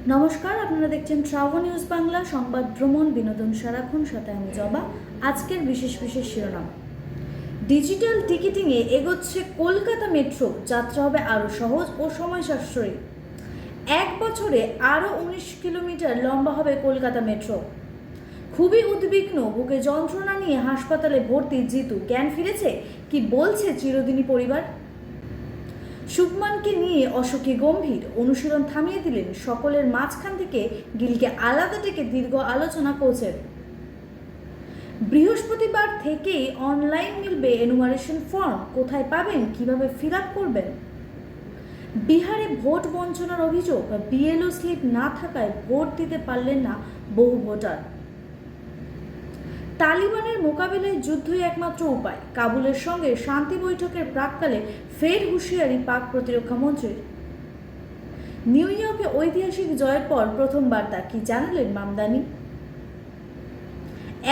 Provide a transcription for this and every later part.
নমস্কার, আপনারা দেখছেন ট্রাভেল নিউজ বাংলা, সংবাদ, ভ্রমণ, বিনোদন সারাক্ষণ। সাথে আমি জবা। আজকের বিশেষ শিরোনাম: ডিজিটাল টিকিটিংয়ে এগোচ্ছে কলকাতা মেট্রো। যাত্রা হবে আরও সহজ ও সময় সাশ্রয়ী। 1 বছরে আরও 19 কিলোমিটার লম্বা হবে কলকাতা মেট্রো। খুবই উদ্বিগ্ন, বুকে যন্ত্রণা নিয়ে হাসপাতালে ভর্তি জিতু। জ্ঞান ফিরেছে? কি বলছে চিরদিনী পরিবার? শুভমানকে নিয়ে অশোকে গম্ভীর, অনুশীলন থামিয়ে দিলেন। সকলের মাঝখান থেকে গিলকে আলাদা ডেকে দীর্ঘ আলোচনা কোচের। বৃহস্পতিবার থেকেই অনলাইন মিলবে এনুমারেশন ফর্ম। কোথায় পাবেন, কিভাবে ফিল আপ করবেন? বিহারে ভোট বঞ্চনার অভিযোগ, বিএলও স্লিপ না থাকায় ভোট দিতে পারলেন না বহু ভোটার। তালিবানের মোকাবিলায় যুদ্ধই একমাত্র উপায়। কাবুলের সঙ্গে শান্তি বৈঠকের প্রাক্কালে ফের হুঁশিয়ারি পাক প্রতিরক্ষা মন্ত্রীর। নিউ ইয়র্কে ঐতিহাসিক জয়ের পর প্রথম বার্তা, কি জানালেন মামদানি?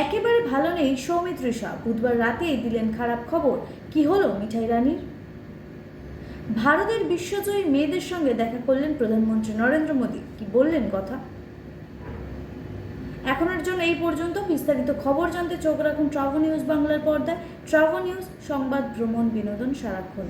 একেবারে ভালো নেই সৌমিত্রিষা, বুধবার রাতেই দিলেন খারাপ খবর। কি হলো মিঠাই রানীর? ভারতের বিশ্বজয়ী মেয়েদের সঙ্গে দেখা করলেন প্রধানমন্ত্রী নরেন্দ্র মোদী। কি বললেন কথা? এখনের জন্য এই পর্যন্ত। বিস্তারিত খবর জানতে চোখ রাখুন ট্রাভেল নিউজ বাংলার পর্দায়। ট্রাভেল নিউজ, সংবাদ, ভ্রমণ, বিনোদন সারাক্ষণ।